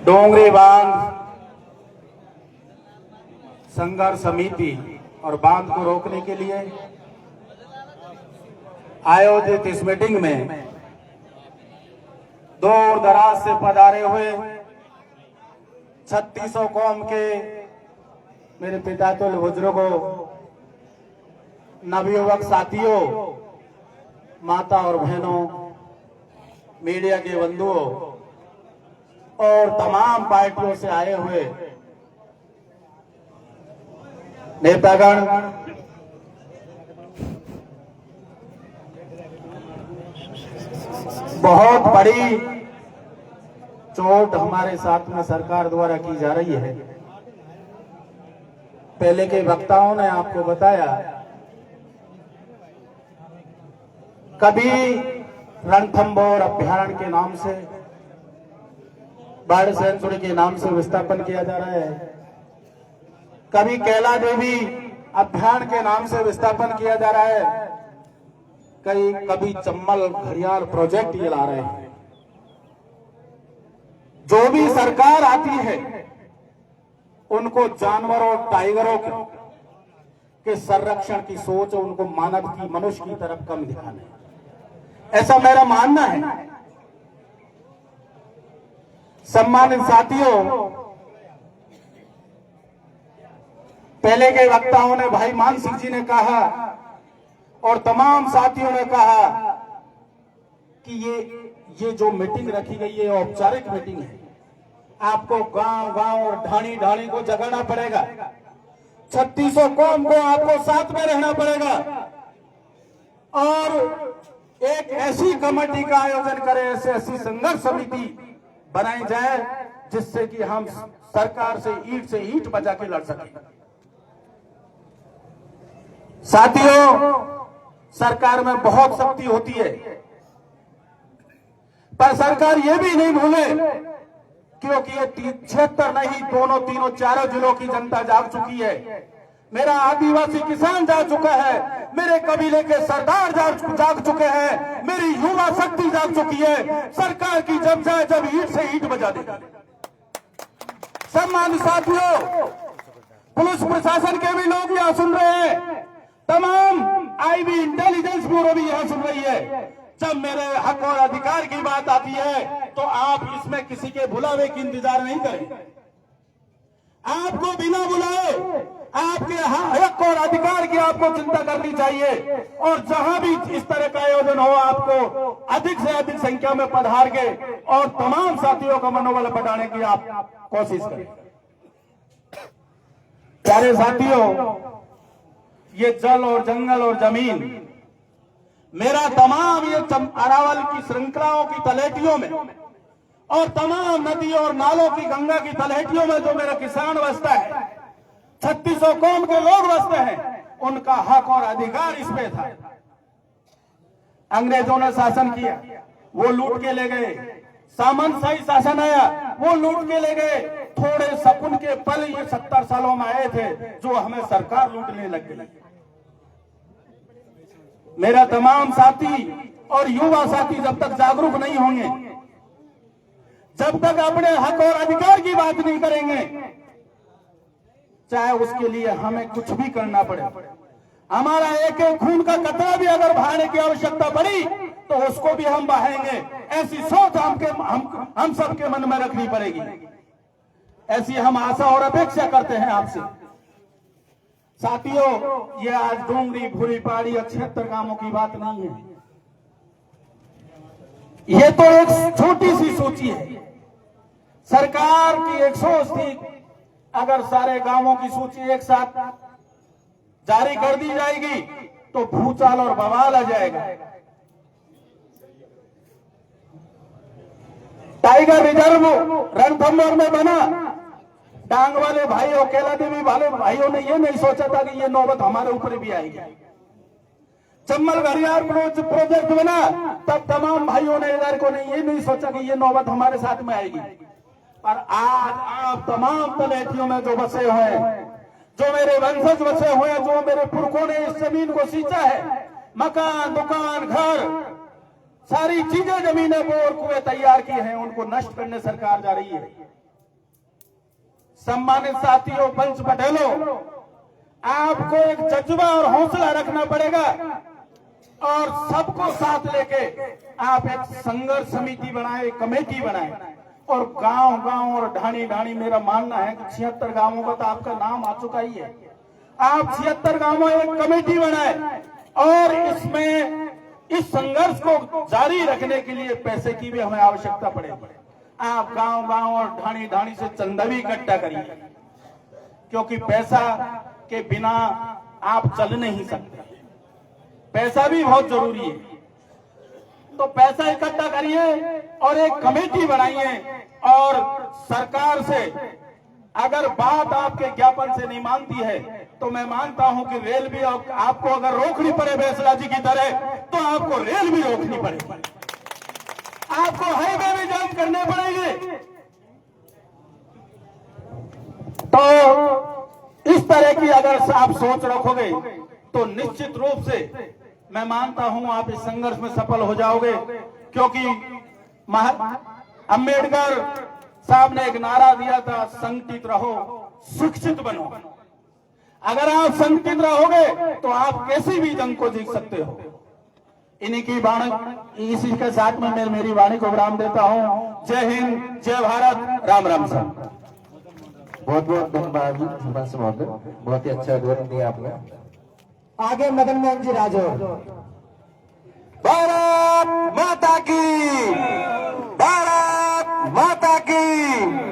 डोंगरी बांध संघर्ष समिति और बांध को रोकने के लिए आयोजित इस मीटिंग में दूर दराज से पधारे हुए 3600 कौम के मेरे पितातुल बुजुर्गों, नवयुवक साथियों, माता और बहनों, मीडिया के बंधुओं और तमाम पार्टियों से आए हुए नेतागण, बहुत बड़ी चोट हमारे साथ में सरकार द्वारा की जा रही है। पहले के वक्ताओं ने आपको बताया, कभी रणथंभौर अभ्यारण्य के नाम से, बर्ड सेंचुरी के नाम से विस्थापन किया जा रहा है, कभी कैला देवी अभ्यारण्य के नाम से विस्थापन किया जा रहा है, कभी चम्बल घड़ियाल प्रोजेक्ट ये ला रहे हैं। जो भी सरकार आती है उनको जानवरों, टाइगरों के संरक्षण की सोच, उनको मानव की, मनुष्य की तरफ कम ध्यान है, ऐसा मेरा मानना है। सम्मानित साथियों, पहले के वक्ताओं ने, भाई मान सिंह जी ने कहा और तमाम साथियों ने कहा कि ये जो मीटिंग रखी गई है औपचारिक मीटिंग है। आपको गांव गांव और ढाणी ढाणी को जगाना पड़ेगा, 3600 कौम को आपको साथ में रहना पड़ेगा और एक ऐसी कमेटी का आयोजन करें, ऐसी संघर्ष समिति बनाई जाए जिससे कि हम सरकार से ईंट बजा के लड़ सकें। साथियों, सरकार में बहुत शक्ति होती है, पर सरकार ये भी नहीं भूले, क्योंकि ये 76 नहीं, तीनों चारों जिलों की जनता जाग चुकी है। मेरा आदिवासी किसान जाग चुका है, मेरे कबीले के सरदार जाग चुके हैं, मेरी युवा शक्ति जाग चुकी है। सरकार की जब जाए, जब ईंट से ईंट बजा दे। सम्मानित साथियों, पुलिस प्रशासन के भी लोग यहाँ सुन रहे हैं, तमाम आईबी इंटेलिजेंस ब्यूरो भी यहाँ सुन रही है। जब मेरे हक और अधिकार की बात आती है तो आप इसमें किसी के बुलावे की इंतजार नहीं करें। आपको बिना बुलाए आपके हक और अधिकार की आपको चिंता करनी चाहिए और जहां भी इस तरह का आयोजन हो, आपको अधिक से अधिक संख्या में पधार के और तमाम साथियों का मनोबल बढ़ाने की आप कोशिश करें। प्यारे साथियों, ये जल और जंगल और जमीन, मेरा तमाम ये अरावल की श्रृंखलाओं की तलहटियों में और तमाम नदियों और नालों की, गंगा की तलहटियों में जो मेरा किसान बसता है, 3600 कौम के लोग बसते हैं, उनका हक और अधिकार इसमें था। अंग्रेजों ने शासन किया, वो लूट के ले गए। सामंतशाही शासन आया, वो लूट के ले गए। थोड़े सकुन के पल ये 70 सालों में आए थे जो हमें सरकार लूटने लग गई। मेरा तमाम साथी और युवा साथी जब तक जागरूक नहीं होंगे, जब तक अपने हक और अधिकार की बात नहीं करेंगे, चाहे उसके लिए हमें कुछ भी करना पड़े, हमारा एक एक खून का कतरा भी अगर बहाने की आवश्यकता पड़ी तो उसको भी हम बहाएंगे। ऐसी सोच हम सबके मन में रखनी पड़ेगी। ऐसी हम आशा और अपेक्षा करते हैं आपसे। साथियों, ये आज डोंगरी, भूरी पहाड़ी और 76 गांवों की बात नहीं है, ये तो एक छोटी सी सूची है। सरकार की एक सोच थी, अगर सारे गांवों की सूची एक साथ जारी कर दी जाएगी तो भूचाल और बवाल आ जाएगा। टाइगर रिजर्व रणथंभौर में बना, डांग वाले भाइयों, कैला देवी वाले भाइयों ने ये नहीं सोचा था कि ये नौबत हमारे ऊपर भी आएगी। चम्बल घड़ियाल प्रोजेक्ट बना, तब तमाम भाइयों ने इधर को ये नहीं सोचा कि ये नौबत हमारे साथ में आएगी। पर आज आप तमाम तलहटियों में जो बसे हुए हैं, जो मेरे वंशज बसे हुए हैं, जो मेरे पुरखों ने इस जमीन को सींचा है, मकान, दुकान, घर, सारी चीजें जमीनें बोर कुएं तैयार की हैं, उनको नष्ट करने सरकार जा रही है। सम्मानित साथियों, पंच पटेलों, आपको एक जज्बा और हौसला रखना पड़ेगा और सबको साथ लेके आप एक संघर्ष समिति बनाए, एक कमेटी बनाए और गांव गांव और ढाणी ढाणी, मेरा मानना है कि 76 गांवों का तो आपका नाम आ चुका ही है। आप 76 गांवों में एक कमेटी बनाए और इसमें इस संघर्ष को जारी रखने के लिए पैसे की भी हमें आवश्यकता पड़ेगी। आप गांव गांव और ढाणी ढाणी से चंदा भी इकट्ठा करिए, क्योंकि पैसा के बिना आप चल नहीं सकते, पैसा भी बहुत जरूरी है। तो पैसा इकट्ठा करिए और एक कमेटी बनाइए और सरकार से अगर बात आपके ज्ञापन से नहीं मानती है तो मैं मानता हूं कि रेल भी आपको अगर रोकनी पड़े फैसला जी की तरह, तो आपको रेल भी रोकनी पड़ेगी, आपको हाईवे भी जाम करने पड़ेंगे। तो इस तरह की अगर आप सोच रखोगे तो निश्चित रूप से मैं मानता हूं आप इस संघर्ष में सफल हो जाओगे, क्योंकि अंबेडकर साहब ने एक नारा दिया था, संगठित रहो, शिक्षित बनो। अगर आप संगठित रहोगे तो आप कैसी भी जंग को जीत सकते हो। इन्हीं की वाणी, इसी के साथ में मैं मेरी वाणी को विराम देता हूं। जय हिंद, जय भारत, राम राम साहब। बहुत बहुत धन्यवाद सरपंच महोदय, बहुत ही अच्छा उद्बोधन दिया आपने। आगे मदन मोहन जी राजौर। भारत माता की, भारत माता की।